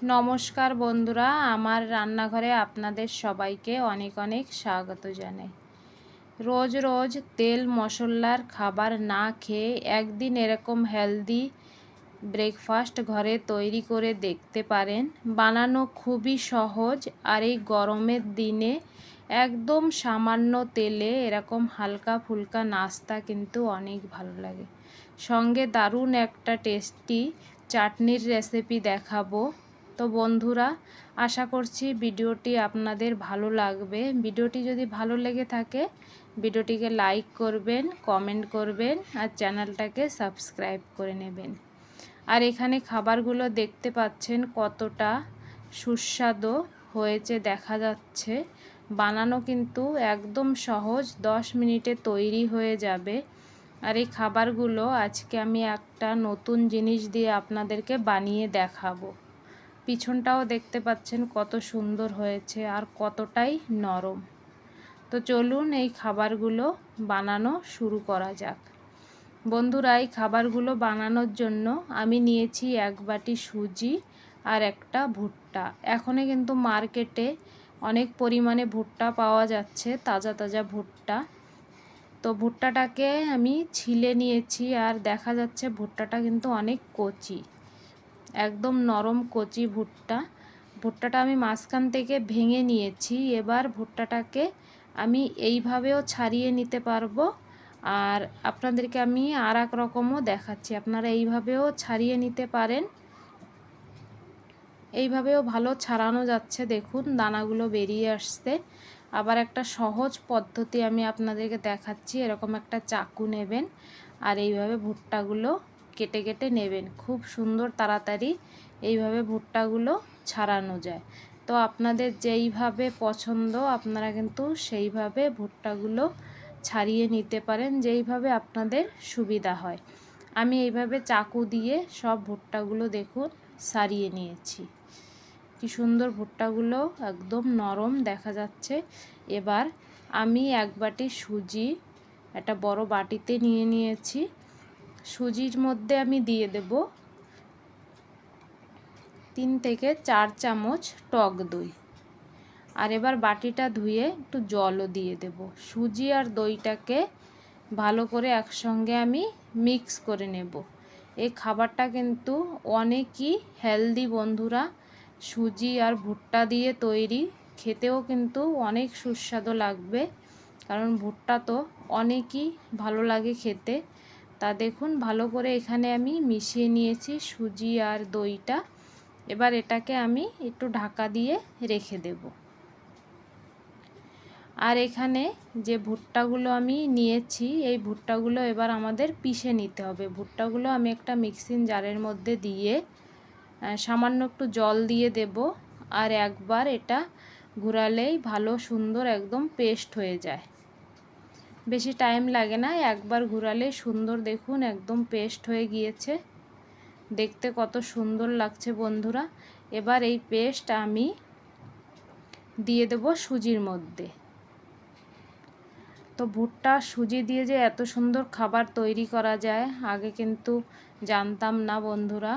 নমস্কার বন্ধুরা, আমার রান্নাঘরে আপনাদের সবাইকে অনেক অনেক স্বাগত জানাই। রোজ রোজ তেল মশলার খাবার না খেয়ে একদিন এরকম হেলদি ব্রেকফাস্ট ঘরে তৈরি করে দেখতে পারেন। বানানো খুবই সহজ, আর এই গরমের দিনে একদম সামান্য তেলে এরকম হালকা ফুলকা নাস্তা কিন্তু অনেক ভালো লাগে। সঙ্গে দারুণ একটা টেস্টি চাটনির রেসিপি দেখাবো। তো বন্ধুরা, আশা করছি ভিডিওটি আপনাদের ভালো লাগবে। ভিডিওটি যদি ভালো লেগে থাকে ভিডিওটিকে লাইক করবেন, কমেন্ট করবেন আর চ্যানেলটাকে সাবস্ক্রাইব করে নেবেন। আর এখানে খাবারগুলো দেখতে পাচ্ছেন কতটা সুস্বাদু হয়েছে দেখা যাচ্ছে। বানানো কিন্তু একদম সহজ, 10 মিনিটে তৈরি হয়ে যাবে। আর এই খাবারগুলো আজকে আমি একটা নতুন জিনিস দিয়ে আপনাদেরকে বানিয়ে দেখাবো। পিছনটাও দেখতে পাচ্ছেন কত সুন্দর হয়েছে আর কতটাই নরম। তো চলুন এই খাবারগুলো বানানো শুরু করা যাক। বন্ধুরা, এই খাবারগুলো বানানোর জন্য আমি নিয়েছি 1 বাটি সুজি আর একটা ভুট্টা। এখনই কিন্তু মার্কেটে অনেক পরিমাণে ভুট্টা পাওয়া যাচ্ছে, তাজা তাজা ভুট্টা। তো ভুট্টাটাকে আমি ছিলে নিয়েছি, আর দেখা যাচ্ছে ভুট্টাটা কিন্তু অনেক কচি, একদম নরম কচি ভুট্টাটা আমি মাঝখান থেকে ভেঙে নিয়েছি। এবার ভুট্টাটাকে আমি এইভাবেও ছাড়িয়ে নিতে পারবো, আর আপনাদেরকে আমি আর এক রকমও দেখাচ্ছি। আপনারা এইভাবেও ছাড়িয়ে নিতে পারেন। এইভাবেও ভালো ছাড়ানো যাচ্ছে, দেখুন দানাগুলো বেরিয়ে আসছে। আবার একটা সহজ পদ্ধতি আমি আপনাদেরকে দেখাচ্ছি। এরকম একটা চাকু নেবেন আর এইভাবে ভুট্টাগুলো কেটে কেটে নেবেন। খুব সুন্দর তাড়াতাড়ি এইভাবে ভুট্টাগুলো ছাড়ানো যায়। তো আপনাদের যেইভাবে পছন্দ আপনারা কিন্তু সেইভাবে ভুট্টাগুলো ছাড়িয়ে নিতে পারেন, যেইভাবে আপনাদের সুবিধা হয়। আমি এইভাবে চাকু দিয়ে সব ভুট্টাগুলো দেখুন ছাড়িয়ে নিয়েছি। কি সুন্দর ভুট্টাগুলো একদম নরম দেখা যাচ্ছে। এবার আমি 1 বাটি সুজি একটা বড় বাটিতে নিয়ে নিয়েছি। সুজির মধ্যে আমি দিয়ে দেব 3 থেকে 4 চামচ টক দই। আর এবার বাটিটা ধুয়ে একটু জলও দিয়ে দেব। সুজি আর দইটাকে ভালো করে একসঙ্গে আমি মিক্স করে নেব। এই খাবারটা কিন্তু অনেকই হেলদি বন্ধুরা। সুজি আর ভুট্টা দিয়ে তৈরি, খেতেও কিন্তু অনেক সুস্বাদু লাগবে, কারণ ভুট্টা তো অনেকই ভালো লাগে খেতে। তা দেখুন ভালো করে এখানে আমি মিশিয়ে নিয়েছি সুজি আর দইটা। এবার এটাকে আমি একটু ঢাকা দিয়ে রেখে দেব। আর এখানে যে ভুট্টাগুলো আমি নিয়েছি এই ভুট্টাগুলো এবার আমাদের পিষে নিতে হবে। ভুট্টাগুলো আমি একটা মিক্সিং জারের মধ্যে দিয়ে সামান্য একটু জল দিয়ে দেব, আর একবার এটা ঘোরালেই ভালো সুন্দর একদম পেস্ট হয়ে যায়। বেশি টাইম লাগে না, একবার ঘোরালেই সুন্দর দেখুন একদম পেস্ট হয়ে গিয়েছে। দেখতে কত সুন্দর লাগছে বন্ধুরা। এবার এই পেস্ট আমি দিয়ে দেব সুজির মধ্যে। তো ভুট্টা সুজি দিয়ে যে এত সুন্দর খাবার তৈরি করা যায় আগে কিন্তু জানতাম না বন্ধুরা।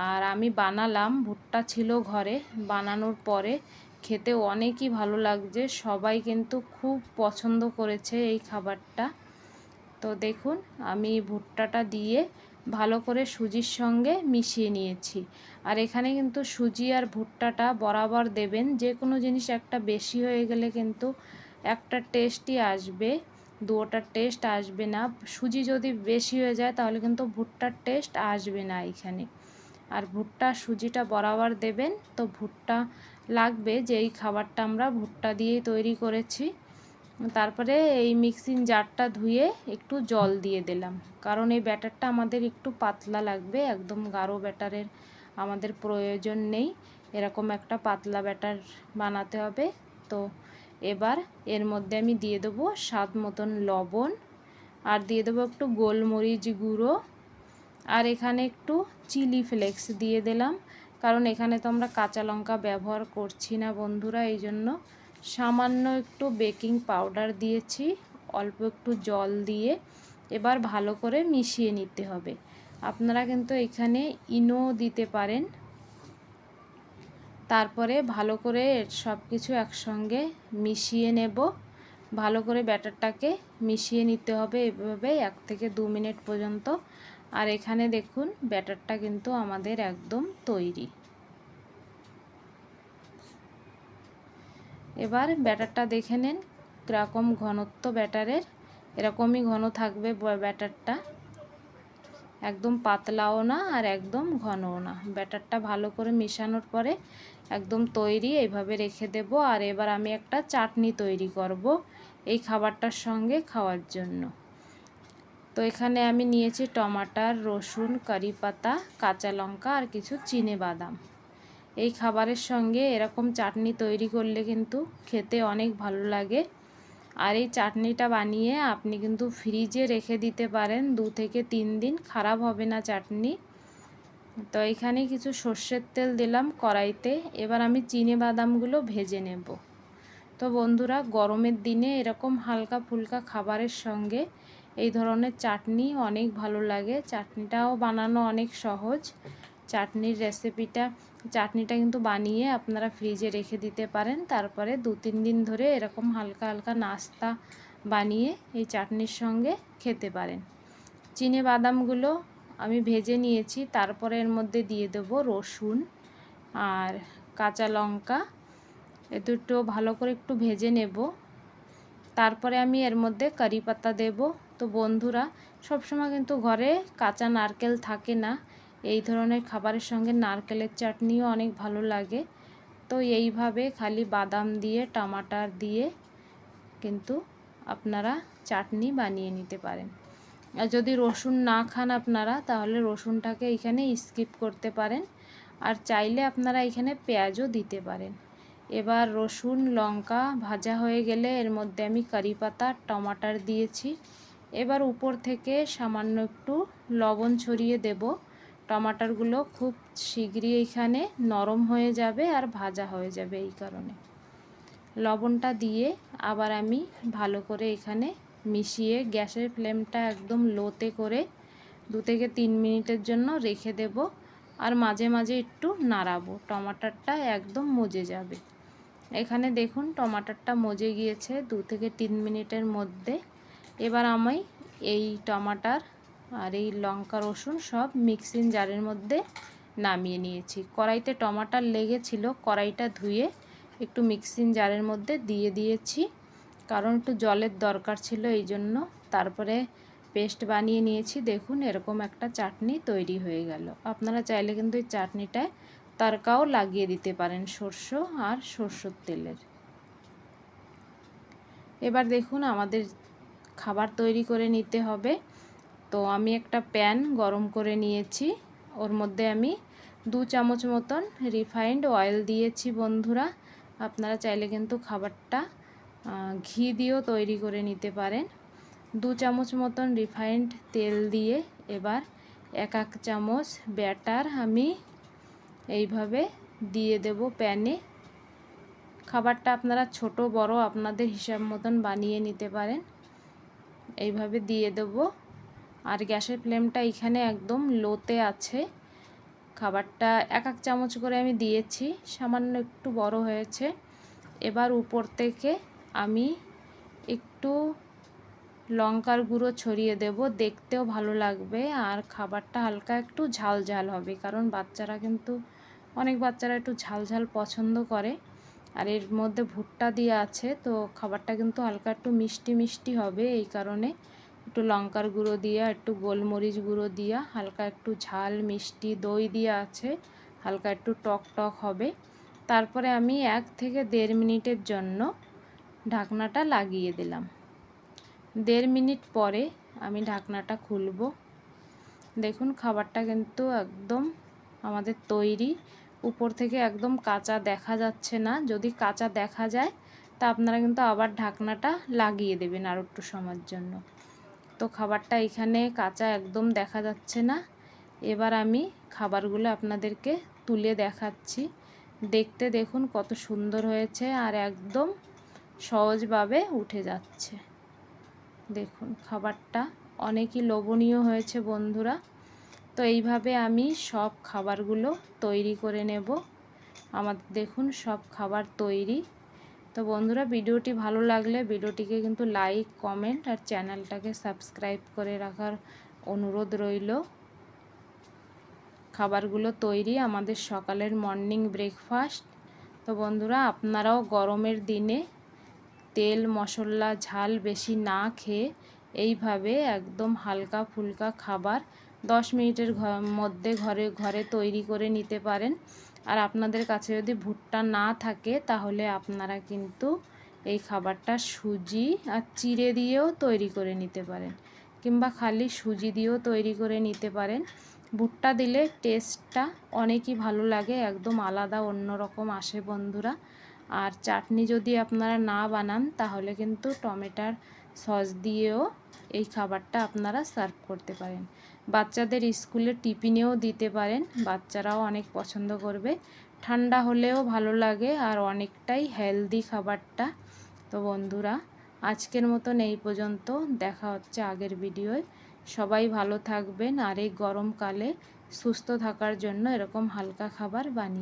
আর আমি বানালাম, ভুট্টা ছিল ঘরে, বানানোর পরে খেতে অনেকই ভালো লাগছে। সবাই কিন্তু খুব পছন্দ করেছে এই খাবারটা। তো দেখুন আমি ভুট্টাটা দিয়ে ভালো করে সুজির সঙ্গে মিশিয়ে নিয়েছি। আর এখানে কিন্তু সুজি আর ভুট্টাটা বরাবর দেবেন। যে কোনো জিনিস একটা বেশি হয়ে গেলে কিন্তু একটা টেস্টই আসবে, দুটোটার টেস্ট আসবে না। সুজি যদি বেশি হয়ে যায় তাহলে কিন্তু ভুট্টার টেস্ট আসবে না এখানে। আর ভুট্টা সুজিটা বরাবর দেবেন। তো ভুট্টা লাগবে, যে এই খাবারটা আমরা ভুট্টা দিয়েই তৈরি করেছি। তারপরে এই মিক্সিং জারটা ধুয়ে একটু জল দিয়ে দিলাম, কারণ এই ব্যাটারটা আমাদের একটু পাতলা লাগবে, একদম গাঢ় ব্যাটারের আমাদের প্রয়োজন নেই। এরকম একটা পাতলা ব্যাটার বানাতে হবে। তো এবার এর মধ্যে আমি দিয়ে দেবো স্বাদ মতন লবণ, আর দিয়ে দেবো একটু গোলমরিচ গুঁড়ো, আর এখানে একটু চিলি ফ্লেক্স দিয়ে দিলাম, কারণ এখানে তো আমরা কাঁচা লঙ্কা ব্যবহার করছি না বন্ধুরা। এই জন্য সামান্য একটু বেকিং পাউডার দিয়েছি, অল্প একটু জল দিয়ে এবার ভালো করে মিশিয়ে নিতে হবে। আপনারা কিন্তু এখানে ইনো দিতে পারেন। তারপরে ভালো করে সব কিছু একসঙ্গে মিশিয়ে নেব। ভালো করে ব্যাটারটাকে মিশিয়ে নিতে হবে এভাবে 1 থেকে 2 মিনিট পর্যন্ত। আর এখানে দেখুন ব্যাটারটা কিন্তু আমাদের একদম তৈরি। এবার ব্যাটারটা দেখে নেন কীরকম ঘনত্ব ব্যাটারের। এরকমই ঘন থাকবে ব্যাটারটা, একদম পাতলাও না আর একদম ঘনও না। ব্যাটারটা ভালো করে মেশানোর পরে একদম তৈরি, এইভাবে রেখে দেব। আর এবার আমি একটা চাটনি তৈরি করব এই খাবারটার সঙ্গে খাওয়ার জন্য। তো এখানে আমি নিয়েছি টমাটার, রসুন, কারি পাতা, কাঁচা লঙ্কা আর কিছু চিনেবাদাম। এই খাবারের সঙ্গে এরকম চাটনি তৈরি করলে কিন্তু খেতে অনেক ভালো লাগে। আর এই চাটনিটা বানিয়ে আপনি কিন্তু ফ্রিজে রেখে দিতে পারেন 2 থেকে 3 দিন, খারাপ হবে না চাটনি। তো এখানে কিছু সর্ষের তেল দিলাম কড়াইতে। এবার আমি চিনেবাদামগুলো ভেজে নেব। তো বন্ধুরা, গরমের দিনে এরকম হালকা ফুলকা খাবারের সঙ্গে এই ধরনের চাটনি অনেক ভালো লাগে। চাটনিটাও বানানো অনেক সহজ। চাটনিটা কিন্তু বানিয়ে আপনারা ফ্রিজে রেখে দিতে পারেন। তারপরে 2-3 দিন ধরে এরকম হালকা হালকা নাস্তা বানিয়ে এই চাটনির সঙ্গে খেতে পারেন। চিনেবাদামগুলো আমি ভেজে নিয়েছি। তারপরে এর মধ্যে দিয়ে দেব রসুন আর কাঁচা লঙ্কা। এ দুটো ভালো করে একটু ভেজে নেব। তারপরে আমি এর মধ্যে কারি পাতা দেব। তো বন্ধুরা, সবসময় কিন্তু ঘরে কাঁচা নারকেল থাকে না। এই ধরনের খাবারের সঙ্গে নারকেলের চাটনিও অনেক ভালো লাগে। তো এইভাবে খালি বাদাম দিয়ে টমাটার দিয়ে কিন্তু আপনারা চাটনি বানিয়ে নিতে পারেন। আর যদি রসুন না খান আপনারা, তাহলে রসুনটাকে এখানে স্কিপ করতে পারেন। আর চাইলে আপনারা এখানে পেঁয়াজও দিতে পারেন। এবার রসুন লঙ্কা ভাজা হয়ে গেলে এর মধ্যে আমি কারি পাতা টমাটার দিয়েছি। এবার উপর থেকে সামান্য একটু লবণ ছড়িয়ে দেব। টমাটারগুলো খুব শীঘ্রই এখানে নরম হয়ে যাবে আর ভাজা হয়ে যাবে। এই কারণে লবণটা দিয়ে আবার আমি ভালো করে এখানে মিশিয়ে গ্যাসের ফ্লেমটা একদম লোতে করে 2 থেকে 3 মিনিটের জন্য রেখে দেব। আর মাঝে মাঝে একটু নাড়াবো, টমাটারটা একদম মজে যাবে। এখানে দেখুন টমাটারটা মজে গিয়েছে 2 থেকে 3 মিনিটের মধ্যে। এবার আমি এই টমাটার আর এই লঙ্কা রসুন সব মিক্সিং জারের মধ্যে নামিয়ে নিয়েছি। কড়াইতে টমাটার লেগেছিল, কড়াইটা ধুয়ে একটু মিক্সিং জারের মধ্যে দিয়ে দিয়েছি, কারণ একটু জলের দরকার ছিল এই জন্য। তারপরে পেস্ট বানিয়ে নিয়েছি। দেখুন এরকম একটা চাটনি তৈরি হয়ে গেল। আপনারা চাইলে কিন্তু এই চাটনিটায় তড়কাও লাগিয়ে দিতে পারেন সরষে আর সরষের তেলের। এবার দেখুন আমাদের খাবার তৈরি করে নিতে হবে। তো আমি একটা প্যান গরম করে নিয়েছি, ওর মধ্যে আমি 2 চামচ মতন রিফাইন্ড অয়েল দিয়েছি। বন্ধুরা, আপনারা চাইলে কিন্তু খাবারটা ঘি দিয়েও তৈরি করে নিতে পারেন। 2 চামচ মতন রিফাইন্ড তেল দিয়ে এবার 1 চামচ ব্যাটার আমি এইভাবে দিয়ে দেব প্যানে। খাবারটা আপনারা ছোট বড় আপনাদের হিসাব মতন বানিয়ে নিতে পারেন। এইভাবে দিয়ে দেব। আর গ্যাসের ফ্লেমটা এখানে একদম লোতে আছে। খাবারটা 1 চামচ করে আমি দিয়েছি, সামান্য একটু বড় হয়েছে। এবার উপর থেকে আমি একটু লঙ্কার গুঁড়ো ছড়িয়ে দেব, দেখতেও ভালো লাগবে। আর খাবারটা হালকা একটু ঝাল ঝাল হবে, কারণ অনেক বাচ্চারা একটু ঝাল ঝাল পছন্দ করে। আর এর মধ্যে ভুট্টা দিয়ে আছে, তো খাবারটা কিন্তু হালকা একটু মিষ্টি মিষ্টি হবে। এই কারণে একটু লঙ্কার গুঁড়ো দিয়া, একটু গোলমরিচ গুঁড়ো দিয়া, হালকা একটু ঝাল মিষ্টি দই দিয়ে আছে, হালকা একটু টক টক হবে। তারপরে আমি 1 থেকে 1.5 মিনিটের জন্য ঢাকনাটা লাগিয়ে দিলাম। 1.5 মিনিট পরে আমি ঢাকনাটা খুলব। দেখুন খাবারটা কিন্তু একদম আমাদের তৈরি। উপর থেকে একদম কাঁচা দেখা যাচ্ছে না। যদি কাঁচা দেখা যায় তা আপনারা কিন্তু আবার ঢাকনাটা লাগিয়ে দেবেন আর একটু সময়ের জন্য। তো খাবারটা এখানে কাঁচা একদম দেখা যাচ্ছে না। এবার আমি খাবারগুলো আপনাদেরকে তুলে দেখাচ্ছি। দেখতে দেখুন কত সুন্দর হয়েছে আর একদম সহজভাবে উঠে যাচ্ছে। দেখুন খাবারটা অনেকই লোভনীয় হয়েছে বন্ধুরা। তো এইভাবে আমি সব খাবারগুলো তৈরি করে নেব। আমাদের দেখুন সব খাবার তৈরি। তো বন্ধুরা, ভিডিওটি ভালো লাগলে ভিডিওটিকে কিন্তু লাইক, কমেন্ট আর চ্যানেলটাকে সাবস্ক্রাইব করে রাখার অনুরোধ রইল। খাবারগুলো তৈরি, আমাদের সকালের মর্নিং ব্রেকফাস্ট। তো বন্ধুরা, আপনারাও গরমের দিনে তেল মশলা ঝাল বেশি না খেয়ে এইভাবে একদম হালকা ফুলকা খাবার 10 মিনিটের মধ্যে ঘরে তৈরি করে নিতে পারেন। আর আপনাদের কাছে যদি ভুট্টা না থাকে তাহলে আপনারা কিন্তু এই খাবারটা সুজি আর চিড়ে দিয়েও তৈরি করে নিতে পারেন, কিংবা খালি সুজি দিয়েও তৈরি করে নিতে পারেন। ভুট্টা দিলে টেস্টটা অনেকই ভালো লাগে, একদম আলাদা অন্যরকম আসে বন্ধুরা। আর চাটনি যদি আপনারা না বানান তাহলে কিন্তু টমেটোর সস দিয়েও এই খাবারটা আপনারা সার্ভ করতে পারেন। বাচ্চাদের স্কুলে টিফিনেও দিতে পারেন, বাচ্চারাও অনেক পছন্দ করবে। ঠান্ডা হলেও ভালো লাগে আর অনেকটাই হেলদি খাবারটা। তো বন্ধুরা, আজকের মতন এই পর্যন্ত, দেখা হচ্ছে আগের ভিডিওয়। সবাই ভালো থাকবেন আর এই গরমকালে সুস্থ থাকার জন্য এরকম হালকা খাবার বানিয়ে